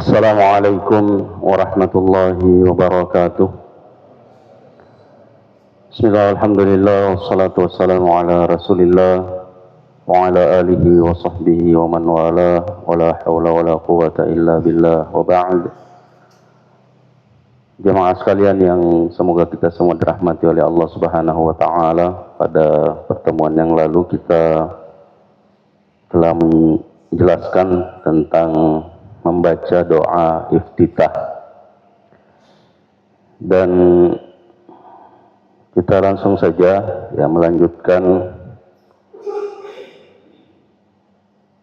Assalamualaikum warahmatullahi wabarakatuh. Bismillah, alhamdulillah, wassalatu wassalamu ala rasulillah wa ala alihi wa sahbihi wa man wala wa la hawla wa la quwata illa billah wa ba'd. Jemaah sekalian yang semoga kita semua dirahmati oleh Allah Subhanahu wa taala. Pada pertemuan yang lalu kita telah menjelaskan tentang membaca doa iftitah, dan kita langsung saja melanjutkan.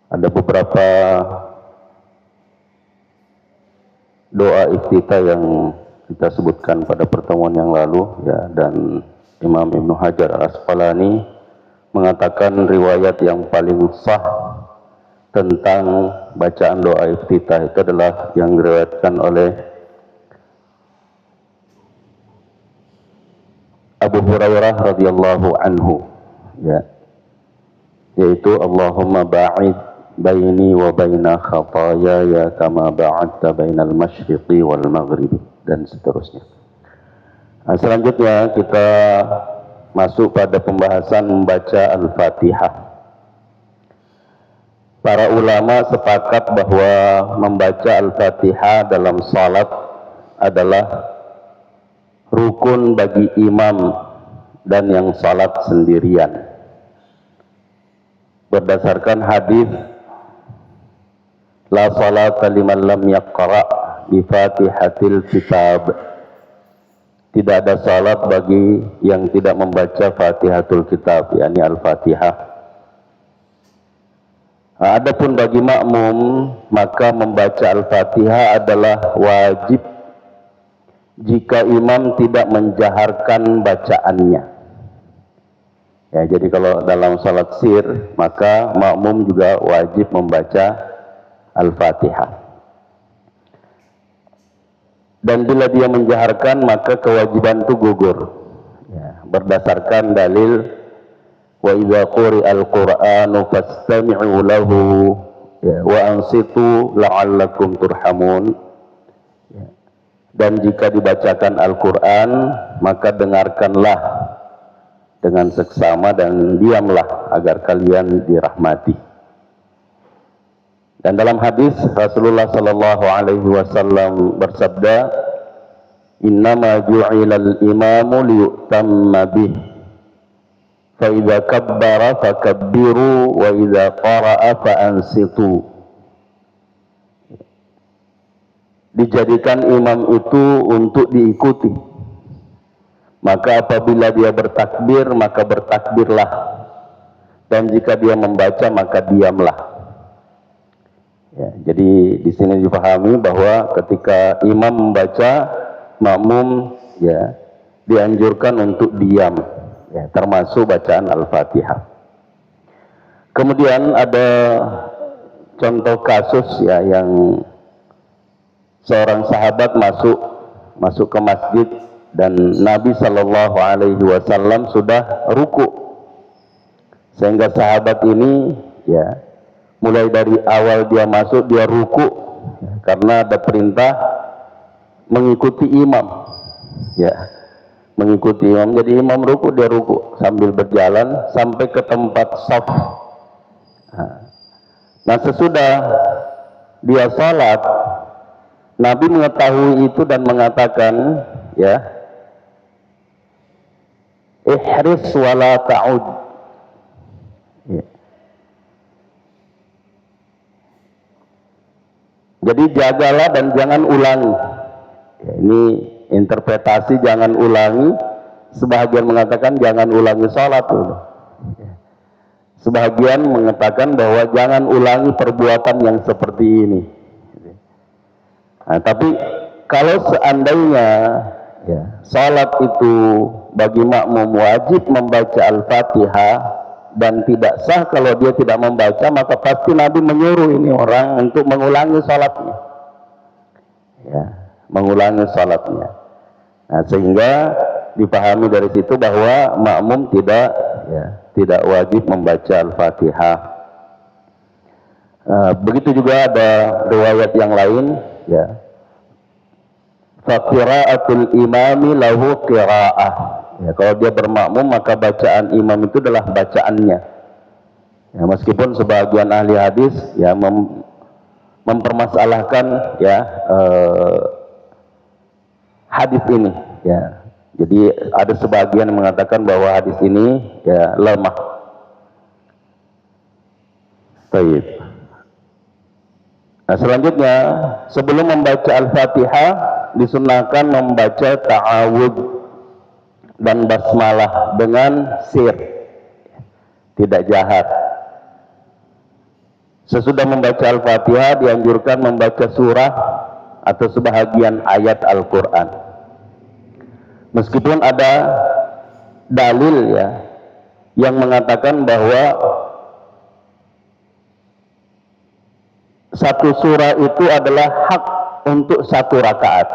Ada beberapa doa iftitah yang kita sebutkan pada pertemuan yang lalu dan Imam Ibnu Hajar Al-Asqalani mengatakan riwayat yang paling sah tentang bacaan doa iftitah itu adalah yang diriwayatkan oleh Abu Hurairah radhiyallahu anhu, yaitu Allahumma ba'id baini wa baina khataayaya kama ba'adta bainal masyriqi wal maghribi, dan seterusnya. Nah, selanjutnya kita masuk pada pembahasan membaca Al-Fatihah. Para ulama sepakat bahwa membaca Al-Fatihah dalam salat adalah rukun bagi imam dan yang salat sendirian. Berdasarkan hadis la salata liman lam yaqra bi Fatihatil Kitab, tidak ada salat bagi yang tidak membaca Fatihatul Kitab, yakni Al-Fatihah. Adapun bagi makmum, maka membaca Al-Fatihah adalah wajib jika imam tidak menjaharkan bacaannya. Jadi kalau dalam salat sir, maka makmum juga wajib membaca Al-Fatihah. Dan bila dia menjaharkan, maka kewajiban itu gugur. Berdasarkan dalil wa idza quri'al qur'anu fastami'u lahu wa ansitu la'allakum turhamun. Dan jika dibacakan Al-Qur'an, maka dengarkanlah dengan seksama dan diamlah agar kalian dirahmati. Dan dalam hadis Rasulullah sallallahu alaihi wasallam bersabda, innama ju'ilal imamu liyutamma bih, fa idza kabbara fakabbiru wa idza qara'a fa ansitu. Dijadikan imam itu untuk diikuti, maka apabila dia bertakbir maka bertakbirlah, dan jika dia membaca maka diamlah. Jadi di sini dipahami bahwa ketika imam membaca, makmum dianjurkan untuk diam, termasuk bacaan Al-Fatihah. Kemudian ada contoh kasus yang seorang sahabat masuk ke masjid dan Nabi Shallallahu Alaihi Wasallam sudah ruku, sehingga sahabat ini mulai dari awal dia masuk dia ruku karena ada perintah mengikuti imam, mengikuti imam. Jadi imam ruku, dia ruku sambil berjalan sampai ke tempat shaf. Nah, sesudah dia salat, Nabi mengetahui itu dan mengatakan, ihris wala ta'ud. Jadi jagalah dan jangan ulangi. Ini interpretasi jangan ulangi. Sebahagian mengatakan jangan ulangi salat. Sebahagian mengatakan bahwa jangan ulangi perbuatan yang seperti ini. Nah, tapi kalau seandainya salat itu bagi makmum wajib membaca Al-Fatihah dan tidak sah kalau dia tidak membaca, maka pasti Nabi menyuruh ini orang untuk mengulangi salatnya, mengulangi salatnya. Nah, sehingga dipahami dari situ bahwa makmum tidak wajib membaca Al-Fatihah. Begitu juga ada riwayat yang lain ya, fa qira'atul imami lahu qira'ah. Ya, kalau dia bermakmum maka bacaan imam itu adalah bacaannya. Ya, meskipun sebagian ahli hadis ya mempermasalahkan ya hadis ini ya. Jadi ada sebagian yang mengatakan bahwa hadis ini ya lemah. Baik. Nah, selanjutnya sebelum membaca Al-Fatihah disunahkan membaca ta'awudz dan basmalah dengan sir, tidak jahat. Sesudah membaca Al-Fatihah dianjurkan membaca surah atau sebahagian ayat Al-Quran. Meskipun ada dalil ya yang mengatakan bahwa satu surah itu adalah hak untuk satu rakaat.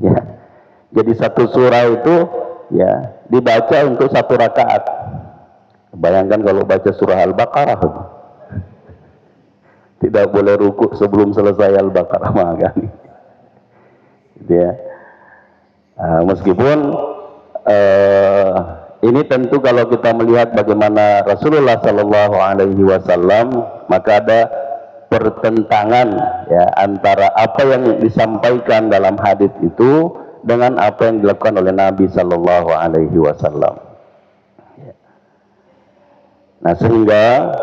Ya. Jadi satu surah itu ya dibaca untuk satu rakaat. Bayangkan kalau baca surah Al-Baqarah, tidak boleh ruku sebelum selesai Al-Baqarah kan. Ya. Meskipun ini tentu kalau kita melihat bagaimana Rasulullah Sallallahu Alaihi Wasallam, maka ada pertentangan ya antara apa yang disampaikan dalam hadis itu dengan apa yang dilakukan oleh Nabi Sallallahu Alaihi Wasallam. Nah, sehingga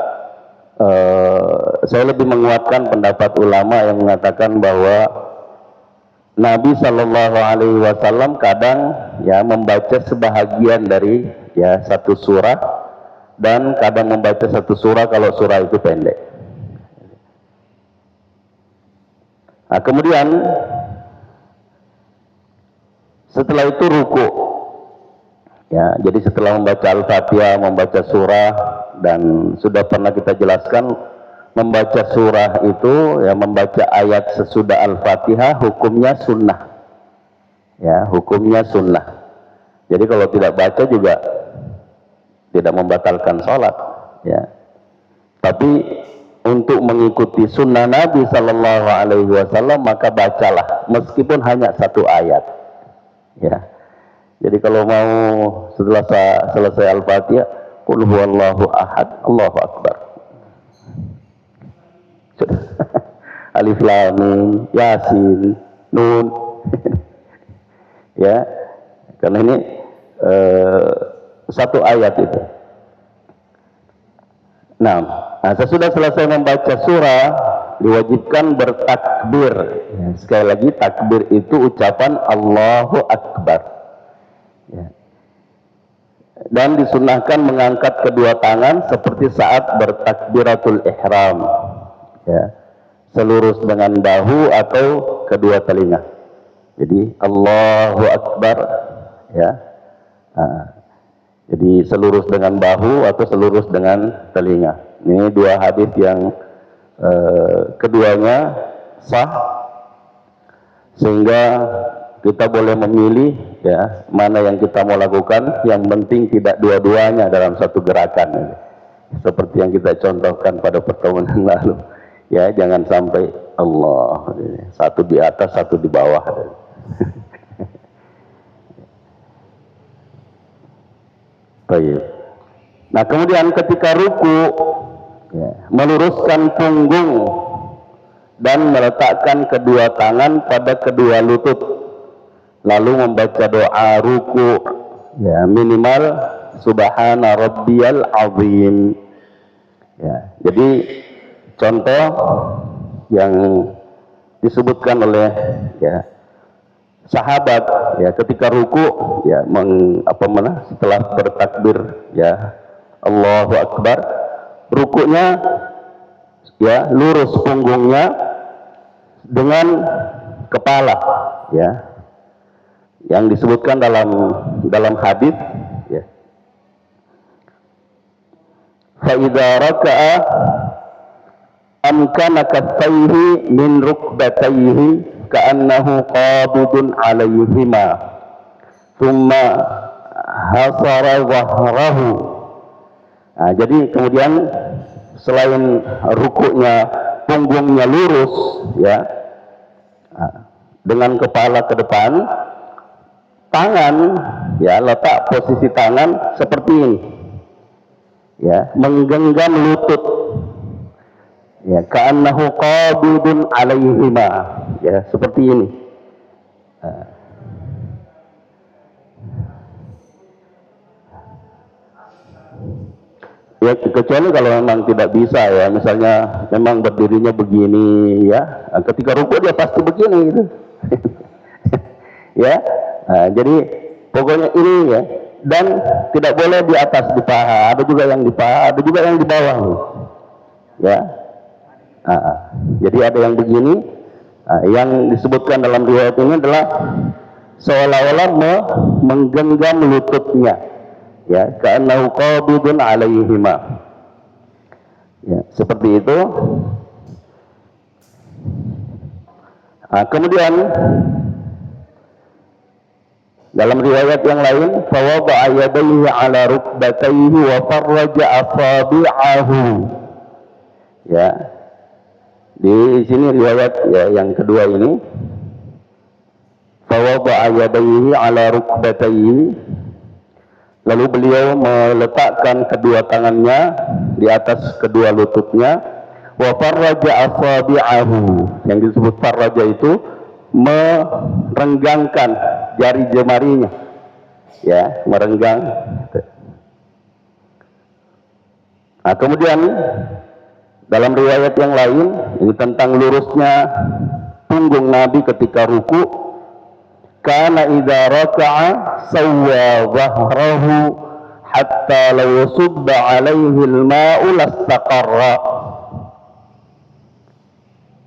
saya lebih menguatkan pendapat ulama yang mengatakan bahwa Nabi Shallallahu Alaihi Wasallam kadang ya membaca sebahagian dari ya satu surah dan kadang membaca satu surah kalau surah itu pendek. Nah, kemudian setelah itu ruku. Ya, jadi setelah membaca Al-Fatihah, membaca surah, dan sudah pernah kita jelaskan membaca surah itu ya membaca ayat sesudah Al-Fatihah hukumnya sunnah. Ya, hukumnya sunnah. Jadi kalau tidak baca juga tidak membatalkan sholat. Ya. Tapi untuk mengikuti sunnah Nabi Sallallahu Alaihi Wasallam maka bacalah meskipun hanya satu ayat. Ya. Jadi kalau mau setelah selesai Al-Fatihah, qul huwallahu ahad, Allahu akbar. Alif lam mim, Yasin, Nun. Ya. Karena ini satu ayat itu. Nah, sesudah selesai membaca surah diwajibkan bertakbir. Ya, sekali lagi takbir itu ucapan Allahu Akbar. Ya. Dan disunahkan mengangkat kedua tangan seperti saat bertakbiratul ihram. Ya. Selurus dengan bahu atau kedua telinga. Jadi Allahu Akbar. Ya. Jadi selurus dengan bahu atau selurus dengan telinga. Ini dua hadis yang keduanya sah, sehingga kita boleh memilih ya mana yang kita mau lakukan. Yang penting tidak dua-duanya dalam satu gerakan. Seperti yang kita contohkan pada pertemuan yang lalu. Ya, jangan sampai Allah satu di atas, satu di bawah. Baik. Nah, kemudian ketika ruku ya, meluruskan punggung dan meletakkan kedua tangan pada kedua lutut, lalu membaca doa ruku ya minimal subhana rabbiyal azim. Ya, jadi contoh yang disebutkan oleh ya sahabat ya ketika ruku ya setelah bertakbir ya Allahu Akbar, rukunya ya lurus punggungnya dengan kepala ya, yang disebutkan dalam hadis ya, fa idza raka'a amkana kaffaihi min rukbatayhi ka'annahu qabidun 'alayhima thumma hasara dhahrahu. Nah, jadi kemudian selain rukuknya punggungnya lurus, ya, dengan kepala ke depan, tangan, ya, letak posisi tangan seperti ini, ya, menggenggam lutut, ya, ka'annahu qabidun alaihima, ya, seperti ini. Ya, kecuali kalau memang tidak bisa, ya, misalnya memang berdirinya begini, ya, ketika ruku dia pasti begini gitu. Ya, jadi pokoknya ini, ya, dan tidak boleh di atas di paha, ada juga yang di paha, ada juga yang di bawah, ya. Jadi ada yang begini, yang disebutkan dalam riwayat ini adalah seolah-olah menggenggam lututnya, ya, ka'annahu qabidun alaihima, ya, seperti itu. Kemudian dalam riwayat yang lain, fawada'a yadayhi ala rukbatayhi wa farraja asabi'ahu, ya, di sini riwayat, ya, yang kedua ini, fawada'a yadayhi ala rukbatayhi, lalu beliau meletakkan kedua tangannya di atas kedua lututnya, wa farraja asabi'ahu, yang disebut farraja itu merenggangkan jari jemarinya, ya, merenggang. Kemudian dalam riwayat yang lain, ini tentang lurusnya punggung Nabi ketika ruku, kana idza raka'a sawwa dhahrahu hatta law subba 'alaihi al-ma'u lastaqarra,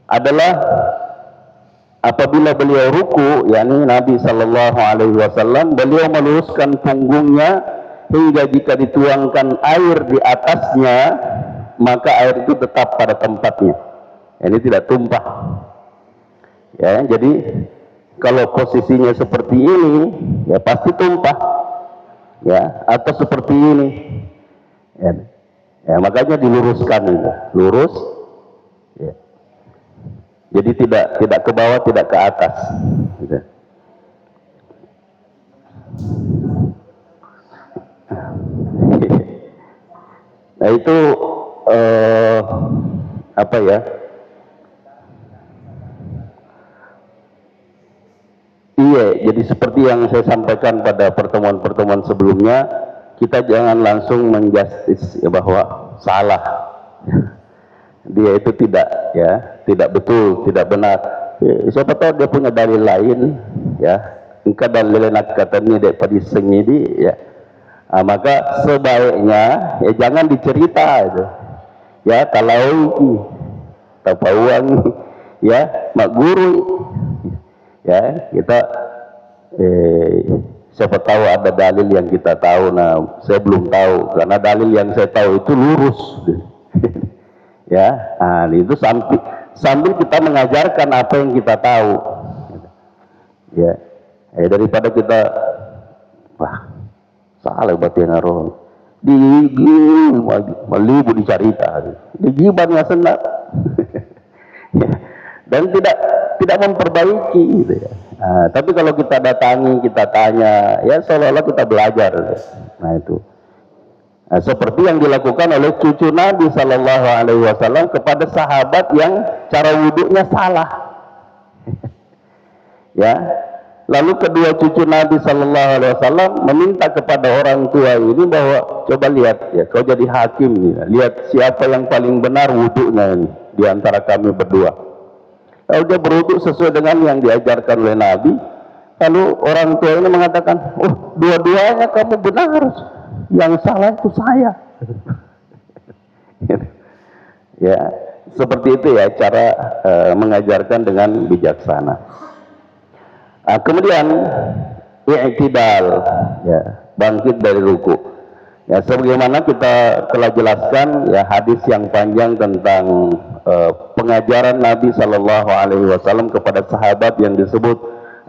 adalah apabila beliau ruku, yakni Nabi sallallahu alaihi wasallam, beliau meluruskan punggungnya hingga jika dituangkan air di atasnya, maka air itu tetap pada tempatnya. Ini tidak tumpah. Ya, jadi kalau posisinya seperti ini, ya pasti tumpah. Ya, atau seperti ini. Ya, makanya diluruskan itu, lurus. Ya. Jadi tidak ke bawah, tidak ke atas. Gitu. Nah itu apa ya? Iya, jadi seperti yang saya sampaikan pada pertemuan-pertemuan sebelumnya, kita jangan langsung menjustis, ya, bahwa salah. Dia itu tidak betul, tidak benar. Siapa tahu dia punya dalil lain, ya. Engkau dalil nak katanya daripada sengidi, ya. Maka sebaiknya, ya, jangan dicerita itu. Ya, kalau tapauan, ya, mak guru, ya, kita siapa tahu ada dalil yang kita tahu. Nah, saya belum tahu karena dalil yang saya tahu itu lurus. Ya, itu sambil kita mengajarkan apa yang kita tahu, ya, daripada kita salah berarti ngaruh digigit melibu dicarita digibannya senang. Dan tidak memperbaiki, gitu, ya. Tapi kalau kita datangi, kita tanya, ya seolah-olah kita belajar. Nah itu. Seperti yang dilakukan oleh cucu Nabi Sallallahu Alaihi Wasallam kepada sahabat yang cara wudhunya salah. Ya, lalu kedua cucu Nabi Sallallahu Alaihi Wasallam meminta kepada orang tua ini bahwa coba lihat, ya, kau jadi hakim, ya, lihat siapa yang paling benar wudhunya ini di antara kami berdua. Lalu dia berwudhu sesuai dengan yang diajarkan oleh Nabi. Lalu orang tua ini mengatakan, oh, dua-duanya kamu benar. Yang salah itu saya. Ya, seperti itu, ya, cara mengajarkan dengan bijaksana. Kemudian i'tidal, ya, bangkit dari ruku. Ya, sebagaimana kita telah jelaskan, ya, hadis yang panjang tentang pengajaran Nabi Sallallahu Alaihi Wasallam kepada sahabat yang disebut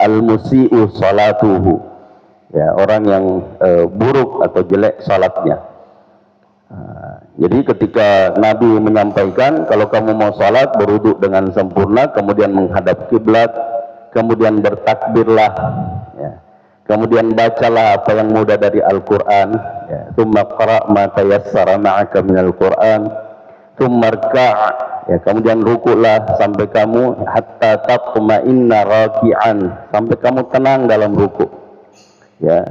al-musi'u salatuhu. Ya, orang yang buruk atau jelek salatnya. Jadi ketika Nabi menyampaikan kalau kamu mau salat berwudu dengan sempurna, kemudian menghadap kiblat, kemudian bertakbirlah, ya. Kemudian bacalah apa yang mudah dari Al-Quran, ya. Tsumma qra' ma tayassara ma'aka minal Qur'an, tsumma rka', ya. Kemudian rukulah sampai kamu hatta tatma'inna raki'an, sampai kamu tenang dalam ruku, ya.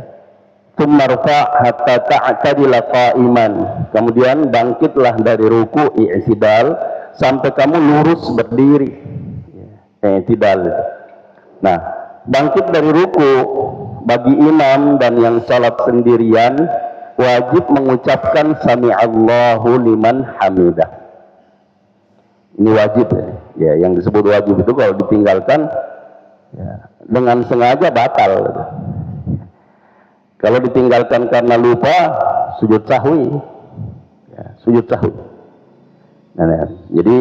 Tsumma rfa' hatta ta'tadila qa'iman, kemudian bangkitlah dari ruku i'tidal sampai kamu lurus berdiri, ya. I'tidal. Nah, bangkit dari ruku bagi imam dan yang salat sendirian wajib mengucapkan sami'allahu liman hamidah. Ini wajib, ya. Yang disebut wajib itu kalau ditinggalkan, ya, dengan sengaja batal. Kalau ditinggalkan karena lupa, sujud sahwi, ya, sujud sahwi. Nah, jadi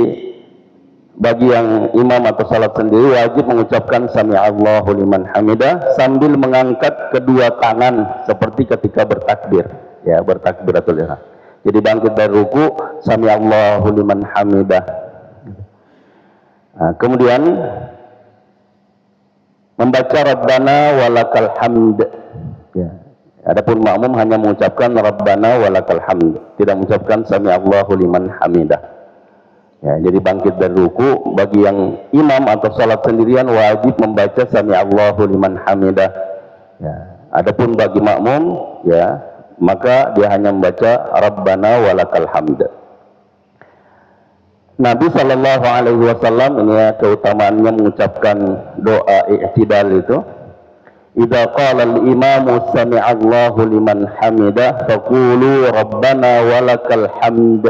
bagi yang imam atau salat sendiri wajib mengucapkan sami'allahu liman hamidah sambil mengangkat kedua tangan seperti ketika bertakbir, ya, bertakbiratul ihram. Jadi bangkit dari ruku, sami'allahu liman hamidah. Nah, kemudian membaca rabbana walakal hamd, ya. Adapun makmum hanya mengucapkan rabbana walakal hamd, tidak mengucapkan sami'allahu liman hamidah. Ya, jadi bangkit dari ruku bagi yang imam atau salat sendirian wajib membaca sami'allahu liman hamidah. Ya, adapun bagi makmum, ya, maka dia hanya membaca rabbana walakal hamd. Nabi sallallahu alaihi wasallam, ini ya, keutamaannya mengucapkan doa i'tidal itu. Idza qala al-imamu sami'allahu liman hamidah faqulu rabbana walakal hamd.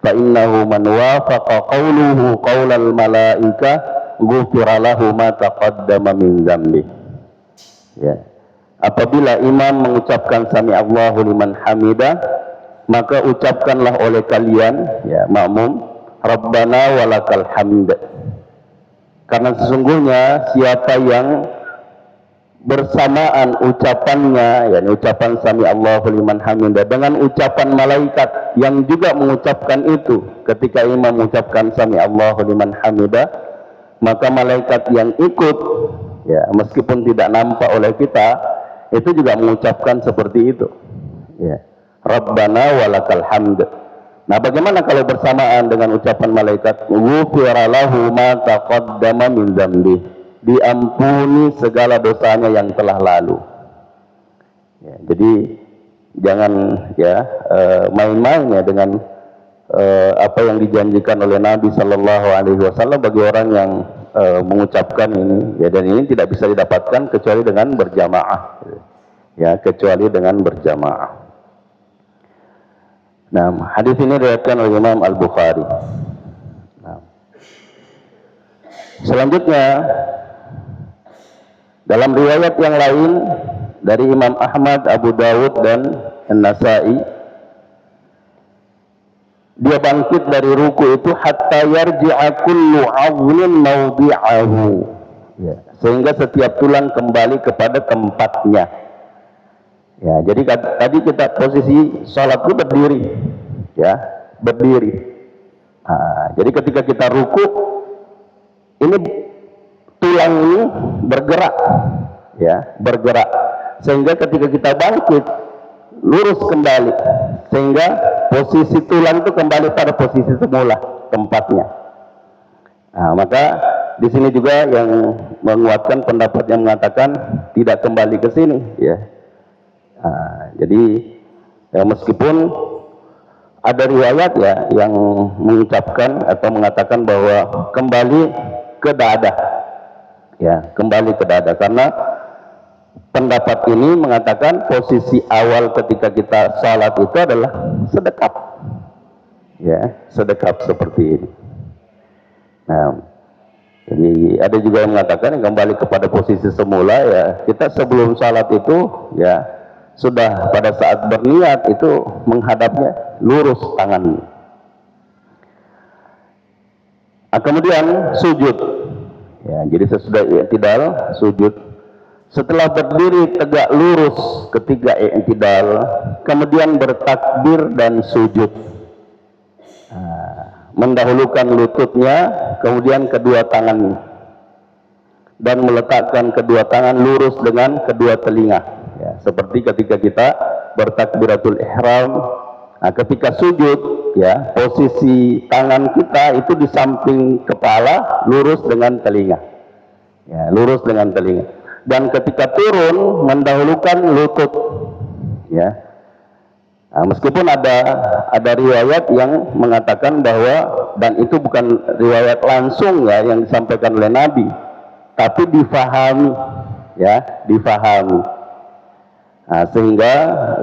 Fa innahu man wafaqa qawluhu qawlal malaika ghufira lahu ma taqaddama min dzambi. Ya. Apabila imam mengucapkan sami'allahu liman hamidah, maka ucapkanlah oleh kalian, ya, makmum, rabbana walakal hamd. Karena sesungguhnya siapa yang bersamaan ucapannya, yakni ucapan sami'allahu liman hamidah dengan ucapan malaikat yang juga mengucapkan itu ketika imam mengucapkan sami'allahu liman hamidah, maka malaikat yang ikut, ya, meskipun tidak nampak oleh kita, itu juga mengucapkan seperti itu, ya, rabbana walakal hamd. Nah, bagaimana kalau bersamaan dengan ucapan malaikat ghufira lahu ma taqaddama min dzambi, diampuni segala dosanya yang telah lalu. Ya, jadi jangan, ya, main-main, ya, dengan apa yang dijanjikan oleh Nabi Sallallahu Alaihi Wasallam bagi orang yang mengucapkan ini, ya, dan ini tidak bisa didapatkan kecuali dengan berjamaah, ya, kecuali dengan berjamaah. Nah, hadis ini diriwayatkan oleh Imam Al-Bukhari. Nah, selanjutnya dalam riwayat yang lain dari Imam Ahmad, Abu Dawud, dan An-Nasai, dia bangkit dari ruku itu hatta yarji'a kullu 'azmin mawdi'ahu, ya, sehingga setiap tulang kembali kepada tempatnya. Ya, jadi tadi kita posisi sholat itu berdiri, ya, berdiri. Nah, jadi ketika kita ruku, ini tulang ini bergerak, ya, bergerak, sehingga ketika kita bangkit lurus kembali, sehingga posisi tulang itu kembali pada posisi semula tempatnya. Nah, maka di sini juga yang menguatkan pendapat yang mengatakan tidak kembali ke sini, ya. Nah, jadi, ya, meskipun ada riwayat, ya, yang mengucapkan atau mengatakan bahwa kembali ke dada, ya, kembali ke dada, karena pendapat ini mengatakan posisi awal ketika kita salat itu adalah sedekap, ya, sedekap seperti ini. Nah, jadi ada juga yang mengatakan yang kembali kepada posisi semula, ya, kita sebelum salat itu, ya, sudah pada saat berniat itu menghadapnya lurus tangannya. Nah, kemudian sujud, ya, jadi sesudah i'tidal sujud. Setelah berdiri tegak lurus ketika i'tidal, kemudian bertakbir dan sujud. mendahulukan lututnya, kemudian kedua tangannya, dan meletakkan kedua tangan lurus dengan kedua telinga, ya, seperti ketika kita bertakbiratul ihram. Nah, ketika sujud, ya, posisi tangan kita itu di samping kepala, lurus dengan telinga, ya, lurus dengan telinga. Dan ketika turun, mendahulukan lutut, ya. Nah, meskipun ada riwayat yang mengatakan bahwa, dan itu bukan riwayat langsung, ya, yang disampaikan oleh Nabi, tapi difahami, ya, difahami. Nah, sehingga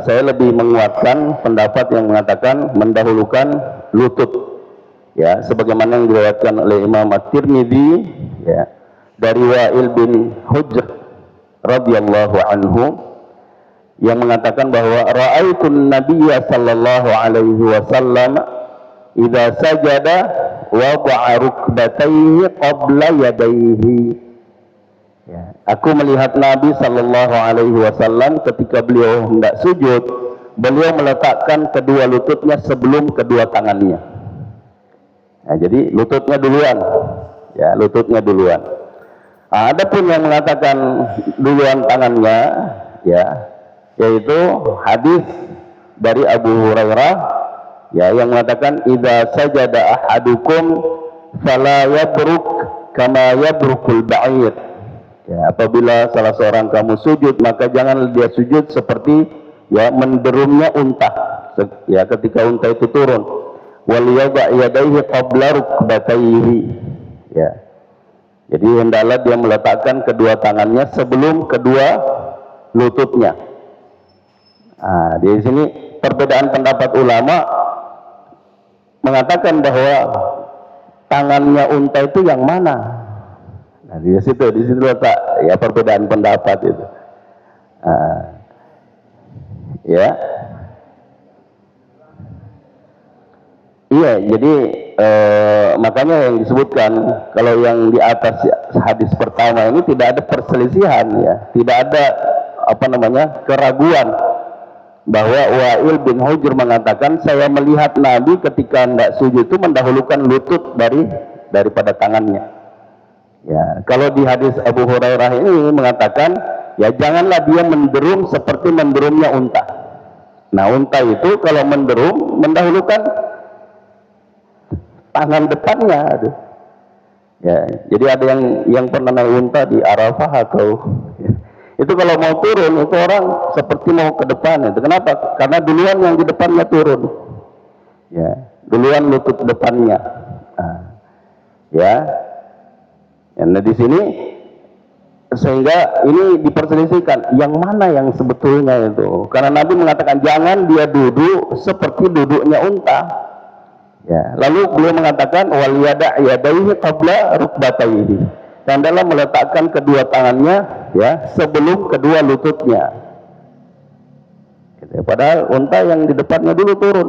saya lebih menguatkan pendapat yang mengatakan mendahulukan lutut, ya, sebagaimana yang diriwayatkan oleh Imam At-Tirmidzi, ya, dari Wa'il bin Hujr radhiyallahu anhu, yang mengatakan bahwa ra'aitun nabiyya sallallahu alaihi wasallam idza sajada wada'a rukbatayhi qabla yadayhi. Ya, aku melihat Nabi sallallahu alaihi wasallam ketika beliau hendak sujud, beliau meletakkan kedua lututnya sebelum kedua tangannya. Nah, jadi lututnya duluan, ya, lututnya duluan. Nah, ada pun yang mengatakan duluan tangannya, ya, yaitu hadis dari Abu Hurairah, ya, yang mengatakan idza sajada ahadukum fala yabruk kama yabrukul ba'ir. Ya, apabila salah seorang kamu sujud, maka jangan dia sujud seperti, ya, menderumnya unta, ya, ketika unta itu turun. Wal yada' yadayhi qabla rukbatayhi. Ya. Jadi hendaklah dia meletakkan kedua tangannya sebelum kedua lututnya. Nah, di sini perbedaan pendapat ulama mengatakan bahwa tangannya unta itu yang mana? Nah, di situ letak, ya, perbedaan pendapat itu. Ya, iya. Jadi makanya yang disebutkan kalau yang di atas hadis pertama ini tidak ada perselisihan, ya, tidak ada keraguan bahwa Wa'il bin Hujr mengatakan saya melihat Nabi ketika hendak sujud itu mendahulukan lutut daripada tangannya. Ya, kalau di hadis Abu Hurairah ini mengatakan, ya, janganlah dia menderum seperti menderumnya unta. Nah, unta itu kalau menderum mendahulukan tangan depannya. Ya, jadi ada yang pernah naik unta di Arafah atau, ya, itu kalau mau turun itu orang seperti mau ke depan. Itu kenapa? Karena duluan yang di depannya turun. Ya, duluan lutut depannya. Nah, ya. Nah, di sini sehingga ini diperselisihkan yang mana yang sebetulnya itu, karena Nabi mengatakan jangan dia duduk seperti duduknya unta, ya. Lalu beliau mengatakan wal yada' yadayhi qabla rukbatayhi, dan dalam meletakkan kedua tangannya, ya, sebelum kedua lututnya, gitu. Padahal unta yang di depannya dulu turun,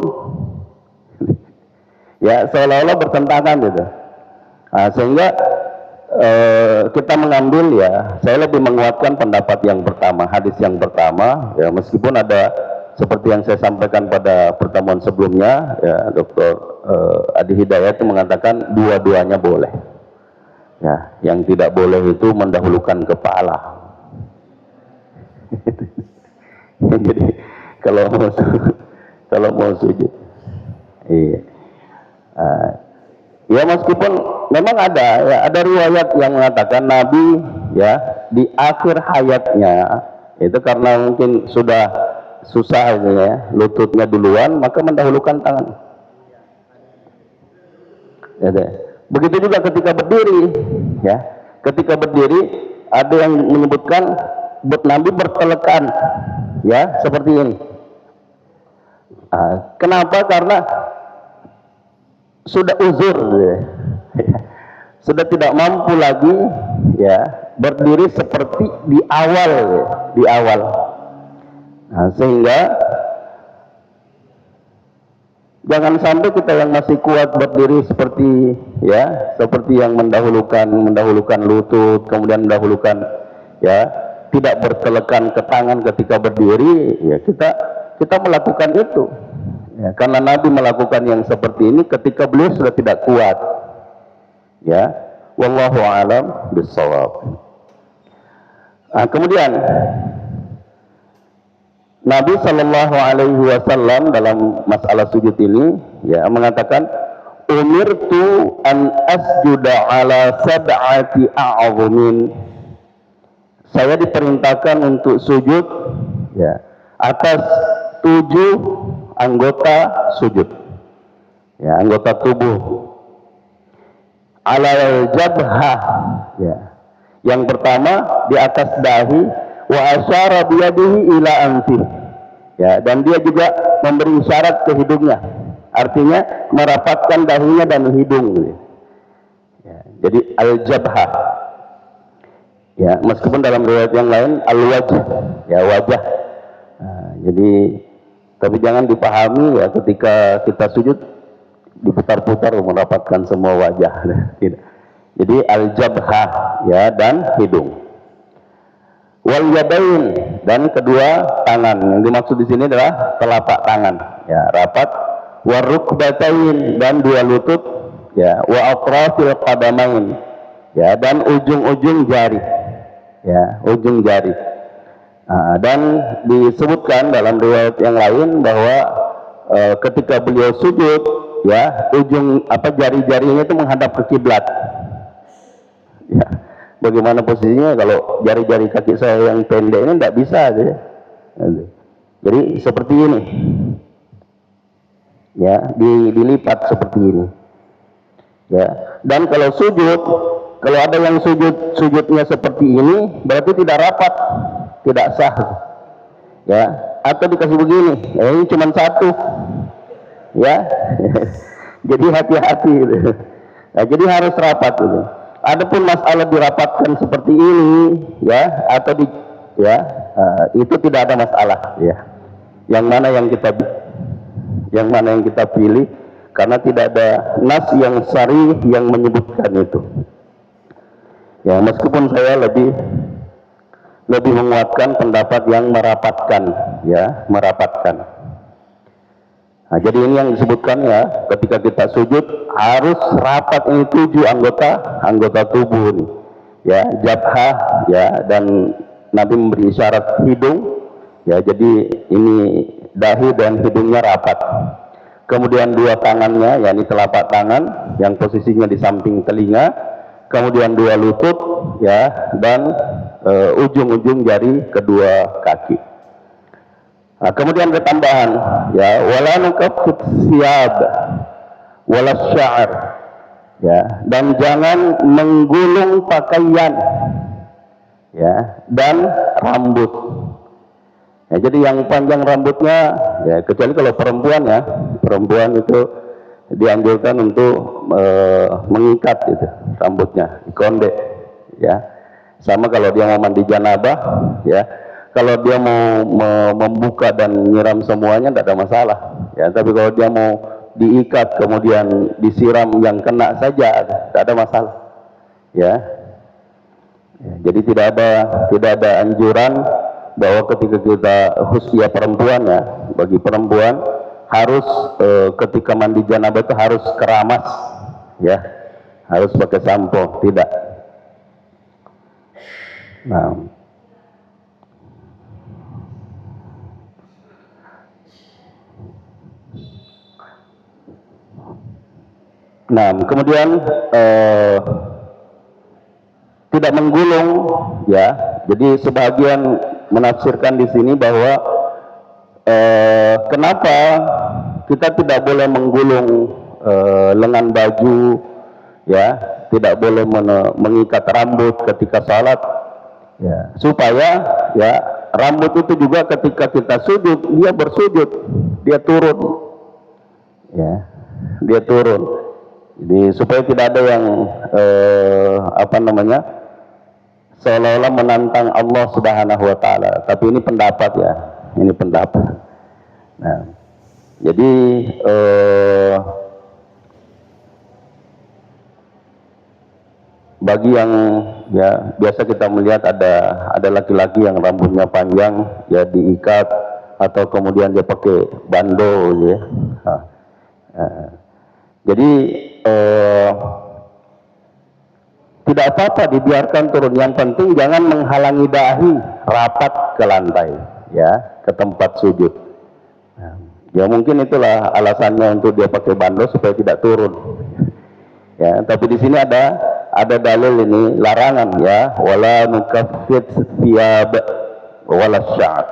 ya, seolah-olah bertentangan gitu. Nah, sehingga kita mengambil, ya, saya lebih menguatkan pendapat yang pertama, hadis yang pertama, ya, meskipun ada seperti yang saya sampaikan pada pertemuan sebelumnya, ya, Dr. Adi Hidayat itu mengatakan dua-duanya boleh, ya, yang tidak boleh itu mendahulukan kepala. Jadi kalau mau sujud, iya. Ya, meskipun memang ada riwayat yang mengatakan Nabi, ya, di akhir hayatnya itu karena mungkin sudah susah, ya, lututnya duluan, maka mendahulukan tangan. Ya, begitu juga ketika berdiri, ya, ketika berdiri ada yang menyebutkan Nabi bertelekan, ya, seperti ini. Kenapa? Karena sudah uzur, ya. Sudah tidak mampu lagi, ya, berdiri seperti di awal, ya, di awal. Nah, sehingga jangan sampai kita yang masih kuat berdiri seperti, ya, seperti yang mendahulukan lutut, kemudian mendahulukan, ya, tidak bertelekan ke tangan ketika berdiri, ya, kita melakukan itu, Ya, karena Nabi melakukan yang seperti ini ketika beliau sudah tidak kuat. Ya, wallahu a'lam bishawab. Nah, kemudian Nabi Shallallahu Alaihi Wasallam dalam masalah sujud ini ya mengatakan, umirtu an asjuda ala sab'ati a'zumin. Saya diperintahkan untuk sujud ya atas 7 anggota sujud, ya anggota tubuh. Ala jabhah, ya. Yang pertama di atas dahi, wa asyara biyadihi ila anfih. Ya, dan dia juga memberi isyarat ke hidungnya. Artinya merapatkan dahinya dan hidung. Ya, jadi al-jabhah. Ya, meskipun dalam riwayat yang lain al-wajh, ya wajah. Nah, jadi tapi jangan dipahami ya ketika kita sujud diputar-putar merapatkan semua wajah. Tidak. Jadi al-jabhah ya dan hidung. Wal yadain, dan kedua tangan. Yang dimaksud di sini adalah telapak tangan, ya rapat. Warukbatain, dan 2 lutut, ya. Wa atrafil qadamain, ya dan ujung-ujung jari, ya ujung jari. Dan disebutkan dalam riwayat yang lain bahwa ketika beliau sujud, ya ujung jari-jarinya itu menghadap ke kiblat. Ya, bagaimana posisinya kalau jari-jari kaki saya yang pendek ini tidak bisa aja. Jadi seperti ini. Ya, dilipat seperti ini. Ya, dan kalau sujud, kalau ada yang sujudnya seperti ini, berarti tidak rapat, tidak sah. Ya, atau dikasih begini, ini cuma 1. Ya. Jadi hati-hati gitu. Nah, jadi harus rapat gitu. Adapun masalah dirapatkan seperti ini, ya, atau itu tidak ada masalah, ya. Yang mana yang kita pilih, karena tidak ada nas yang sharih yang menyebutkan itu. Ya, meskipun saya lebih menguatkan pendapat yang merapatkan, ya, merapatkan. Nah, jadi ini yang disebutkan ya, ketika kita sujud harus rapat ini 7 anggota tubuh ini. Ya, jabhah, ya, dan Nabi memberi isyarat hidung, ya, jadi ini dahi dan hidungnya rapat. Kemudian 2 tangannya, yakni telapak tangan yang posisinya di samping telinga, kemudian 2 lutut, ya, dan ujung-ujung jari kedua kaki. Nah, kemudian ketambahan, ya, wala nukaffit siyab wala sya'ar, ya, dan jangan menggulung pakaian, ya, dan rambut. Ya, jadi yang panjang rambutnya, ya, kecuali kalau perempuan itu dianjurkan untuk mengikat itu rambutnya, dikonde, ya. Sama kalau dia mau mandi janabah, ya. Kalau dia mau membuka dan nyiram semuanya tidak ada masalah, ya. Tapi kalau dia mau diikat kemudian disiram yang kena saja tidak ada masalah, ya. Ya, jadi tidak ada anjuran bahwa ketika kita khususnya perempuan, ya, bagi perempuan harus ketika mandi janabah itu harus keramas, ya, harus pakai sampo, tidak. Nah, kemudian tidak menggulung, ya. Jadi sebagian menafsirkan di sini bahwa kenapa kita tidak boleh menggulung lengan baju, ya, tidak boleh mengikat rambut ketika salat, ya, supaya ya rambut itu juga ketika kita sujud dia bersujud, dia turun, ya, dia turun. Jadi supaya tidak ada yang seolah-olah menantang Allah Subhanahu wa taala. Tapi ini pendapat, ya. Ini pendapat. Nah, jadi bagi yang, ya, biasa kita melihat ada laki-laki yang rambutnya panjang, ya, diikat atau kemudian dia pakai bando gitu ya. Jadi tidak apa-apa dibiarkan turun, yang penting jangan menghalangi dahi rapat ke lantai, ya, ke tempat sujud. Ya mungkin itulah alasannya untuk dia pakai bando supaya tidak turun. Ya, tapi di sini ada dalil ini larangan, ya, wala nukaffit thiyab wala sya'r.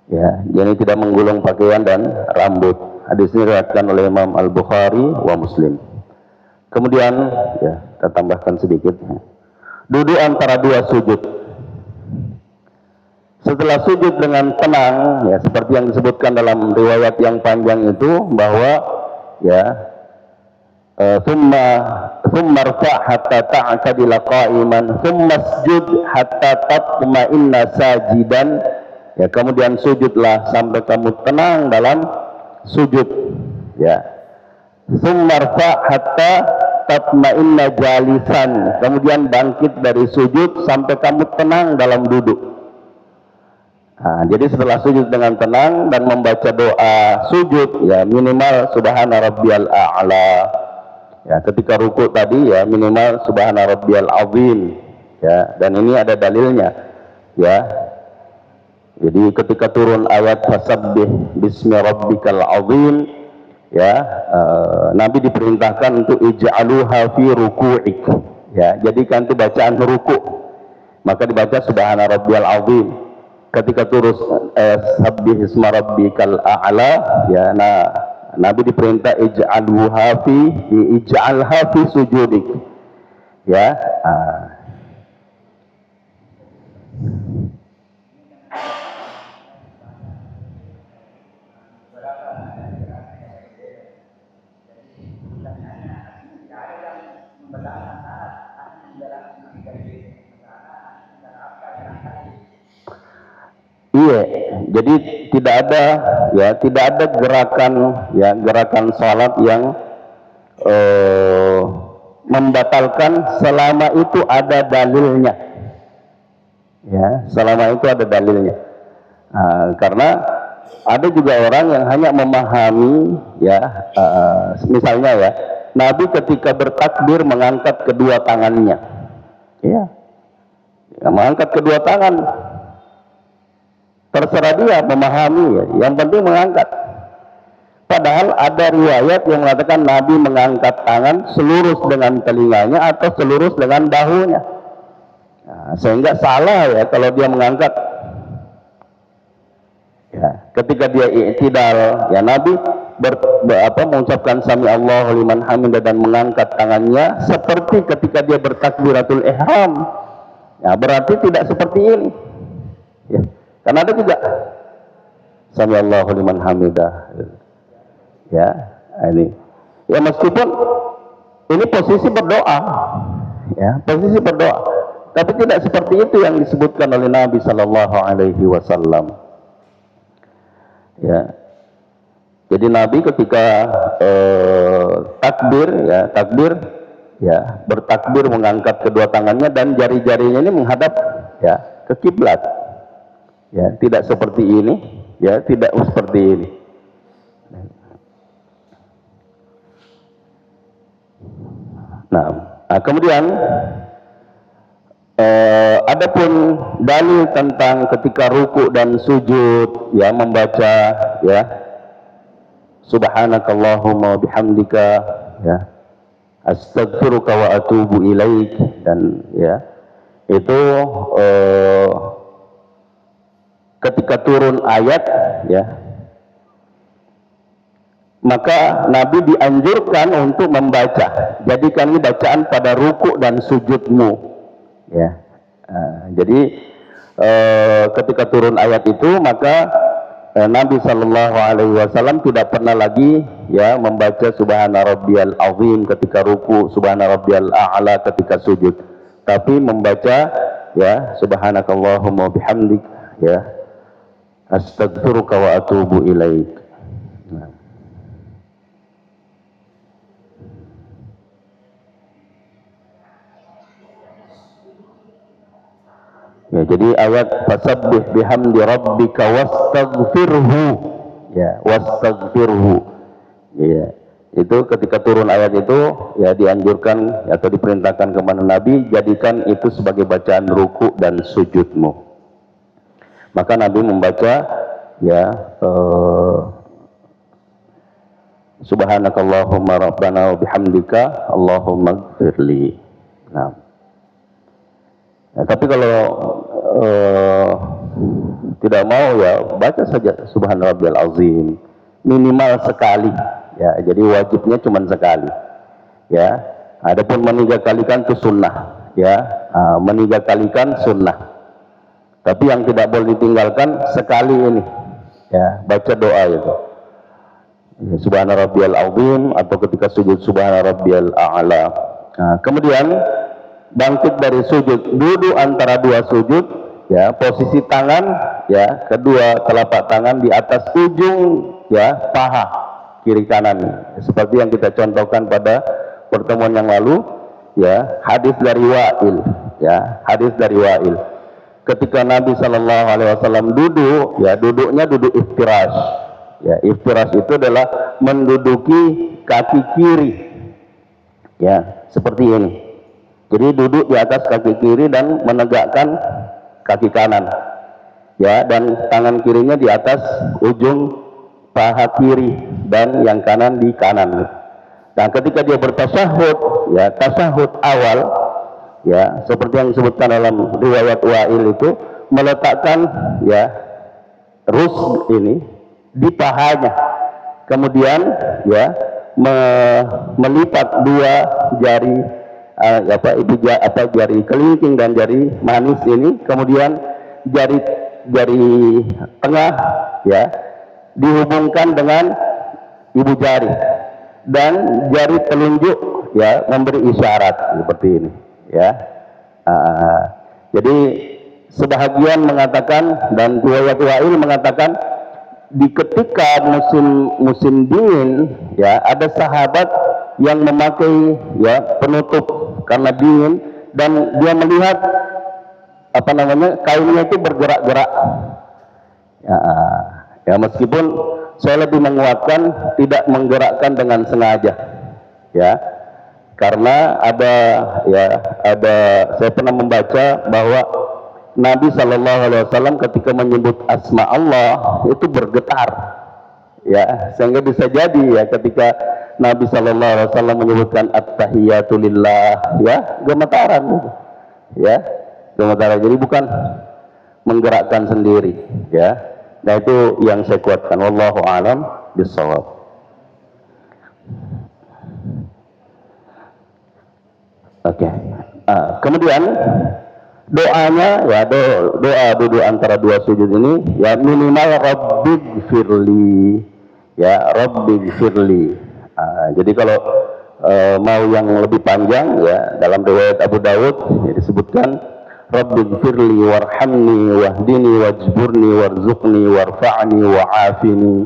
Ya, jadi tidak menggulung pakaian dan rambut. Hadis ini diriwayatkan oleh Imam Al-Bukhari wa Muslim. Kemudian, ya, kita tambahkan sedikit. Duduk antara dua sujud. Setelah sujud dengan tenang, ya, seperti yang disebutkan dalam riwayat yang panjang itu, bahwa ya thumma rfa' hatta ta'tadila qa'iman thumma sujud hatta tatma'inna sajidan, ya, kemudian sujudlah sampai kamu tenang dalam sujud, ya. Thumma rfa' hatta tatma'inna jalisan, kemudian bangkit dari sujud sampai kamu tenang dalam duduk. Nah, jadi setelah sujud dengan tenang dan membaca doa sujud, ya, minimal subhana rabbiyal a'la. Ya, ketika ruku tadi, ya, minimal subhana rabbiyal azim, ya, dan ini ada dalilnya, ya. Jadi ketika turun ayat fasabbih bismi rabbikal azim, ya, Nabi diperintahkan untuk ij'aluha fi ruku'ik, ya, jadikan itu bacaan ruku, maka dibaca subhana rabbiyal azim. Ketika turun sabbih isma rabbikal a'la, ya, Nabi diperintah ij'alha fi sujudik, ya. Iya, jadi tidak ada, ya, tidak ada gerakan, ya, gerakan salat yang membatalkan selama itu ada dalilnya, ya, selama itu ada dalilnya. Karena ada juga orang yang hanya memahami, ya, misalnya, ya, Nabi ketika bertakbir mengangkat kedua tangannya, ya, mengangkat kedua tangan. Terserah dia memahami, ya, yang penting mengangkat. Padahal ada riwayat yang mengatakan Nabi mengangkat tangan selurus dengan telinganya atau selurus dengan bahunya. Nah, sehingga salah, ya, kalau dia mengangkat. Ya, ketika dia i'tidal, ya, Nabi mengucapkan sami Allahu liman hamidah dan mengangkat tangannya seperti ketika dia bertakbiratul ihram. Ya, berarti tidak seperti ini. Ya. Karena ada juga sami Allahu liman hamidah, ya, ini, ya, meskipun ini posisi berdoa, ya, posisi berdoa, tapi tidak seperti itu yang disebutkan oleh Nabi Shallallahu Alaihi Wasallam, ya. Jadi Nabi ketika takbir, ya, bertakbir mengangkat kedua tangannya dan jari-jarinya ini menghadap, ya, ke kiblat. Ya, tidak seperti ini, ya, tidak seperti ini. Nah, kemudian adapun dalil tentang ketika ruku dan sujud, ya, membaca, ya, subhanakallahumma bihamdika, ya, astaghfiruka wa atubu ilaik, dan, ya, itu ketika turun ayat, ya, maka Nabi dianjurkan untuk membaca. Jadikan ini bacaan pada ruku dan sujudmu, ya. Jadi ketika turun ayat itu, maka Nabi Shallallahu Alaihi Wasallam tidak pernah lagi, ya, membaca subhana rabbiyal azim ketika ruku, subhana rabbiyal a'la ketika sujud, tapi membaca, ya, subhanakallahumma bihamdik, ya, astaghfiruka wa atubu ilaik. Nah. Ya, jadi ayat fasabbih bihamdi rabbika wastaghfirhu. Ya, wastaghfirhu. Ya. Itu ketika turun ayat itu ya dianjurkan atau diperintahkan kepada Nabi, jadikan itu sebagai bacaan ruku dan sujudmu. Maka Nabi membaca ya subhanakallahumma rabbana wa bihamdika Allahumma ighfirli. Nah. Ya, tapi kalau tidak mau ya baca saja subhanarabbiyal azim minimal sekali. Ya, jadi wajibnya cuma sekali. Ya, adapun meninggalkan itu sunnah. Ya, meninggalkan sunnah. Tapi yang tidak boleh ditinggalkan sekali ini. Ya, baca doa itu. Ya, subhanarabbiyal azim atau ketika sujud subhanarabbiyal a'la. Nah, kemudian bangkit dari sujud, duduk antara dua sujud. Ya, posisi tangan ya, kedua telapak tangan di atas ujung ya paha kiri kanan, seperti yang kita contohkan pada pertemuan yang lalu ya, hadis dari Wa'il ya, hadis dari Wa'il ketika Nabi SAW duduk ya, duduknya duduk iftirash ya, iftirash itu adalah menduduki kaki kiri ya, seperti ini. Jadi duduk di atas kaki kiri dan menegakkan kaki kanan ya, dan tangan kirinya di atas ujung paha kiri dan yang kanan di kanan. Dan ketika dia bertasyahud ya, tasyahud awal ya, seperti yang disebutkan dalam riwayat Wa'il itu, meletakkan ya rus ini di pahanya, kemudian ya melipat dua jari jari kelingking dan jari manis ini, kemudian jari tengah ya dihubungkan dengan ibu jari dan jari telunjuk ya memberi isyarat seperti ini ya. Jadi sebahagian mengatakan dan riwayat Wa'il mengatakan di ketika musim dingin ya, ada sahabat yang memakai ya penutup karena dingin, dan dia melihat kainnya itu bergerak-gerak ya, meskipun saya lebih menguatkan tidak menggerakkan dengan sengaja ya, karena saya pernah membaca bahwa Nabi SAW ketika menyebut asma Allah itu bergetar ya, sehingga bisa jadi ya ketika Nabi SAW menyebutkan at-tahiyatu lillah ya, gemetaran ya, gemetaran. Jadi bukan menggerakkan sendiri ya. Nah, itu yang saya kuatkan, wallahu a'lam bishawab. Oke. Kemudian doanya ya, doa duduk antara dua sujud ini ya minimal rabbighfirli ya, rabbighfirli. Jadi kalau mau yang lebih panjang ya, dalam riwayat Abu Dawud ya, disebutkan rabbighfirli warhamni wahdini wajburni warzuqni warfa'ni wa'afini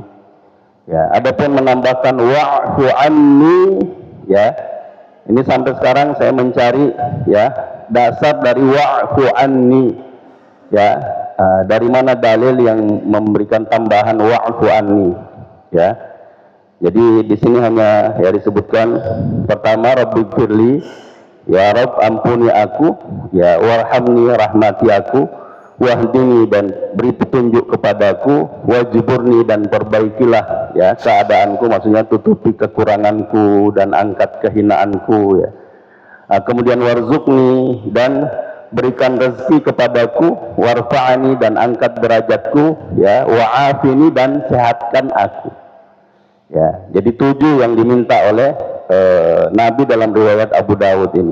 ya. Adapun menambahkan wa'fu anni ya, ini sampai sekarang saya mencari ya dasar dari wa'fu anni ya, dari mana dalil yang memberikan tambahan wa'fu anni ya. Jadi di sini hanya ya disebutkan pertama rabbighfirli ya, Rabb ampuni aku ya, warhamni rahmati aku, wahdini dan beri petunjuk kepadaku, wajburni dan perbaikilah ya keadaanku, maksudnya tutupi kekuranganku dan angkat kehinaanku ya. Kemudian warzuqni dan berikan rezeki kepadaku, warfa'ani dan angkat derajatku ya, wa'afini dan sehatkan aku ya. Jadi 7 yang diminta oleh Nabi dalam riwayat Abu Dawud ini.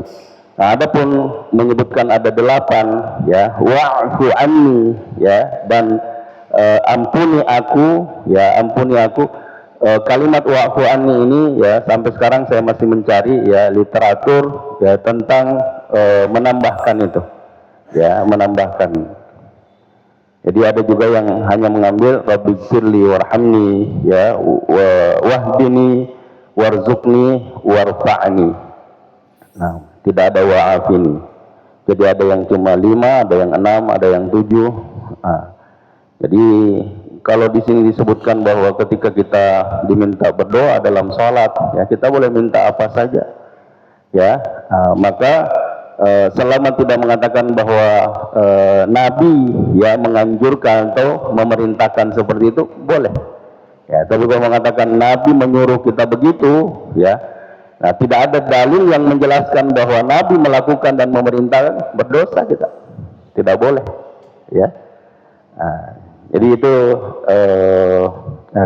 Nah, adapun menyebutkan ada 8 ya, wa'fu anni ya, dan ampuni aku ya, ampuni aku. Kalimat wa'fu anni ini ya, sampai sekarang saya masih mencari ya literatur ya tentang menambahkan itu ya, menambahkan. Jadi ada juga yang hanya mengambil rabbighfirli warhamni ya, wahdini warzuqni warfa'ni. Nah, tidak ada wa'afini. Jadi ada yang cuma 5, ada yang 6, ada yang 7. Jadi kalau di sini disebutkan bahwa ketika kita diminta berdoa dalam sholat, ya kita boleh minta apa saja, ya. Maka selama tidak mengatakan bahwa Nabi ya menganjurkan atau memerintahkan seperti itu, boleh. Ya, tapi kalau mengatakan Nabi menyuruh kita begitu, ya, nah tidak ada dalil yang menjelaskan bahwa Nabi melakukan dan memerintahkan, berdosa kita, tidak boleh, ya. Jadi itu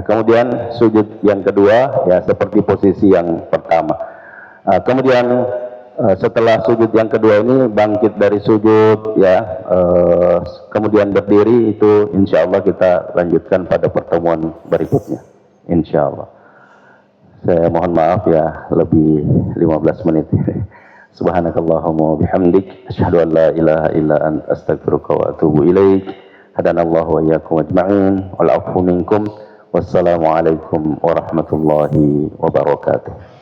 kemudian sujud yang kedua ya seperti posisi yang pertama. Kemudian setelah sujud yang kedua ini bangkit dari sujud ya, kemudian berdiri, itu insya Allah kita lanjutkan pada pertemuan berikutnya, insya Allah. Saya mohon maaf ya lebih 15 menit. Subhanakallahumma bihamdik asyhadu an la ilaha illa anta astaghfiruka wa atubu ilaik. Hadanallahu wa iyyakum ajma'in wal 'afwu minkum. Wassalamu alaikum warahmatullahi wabarakatuh.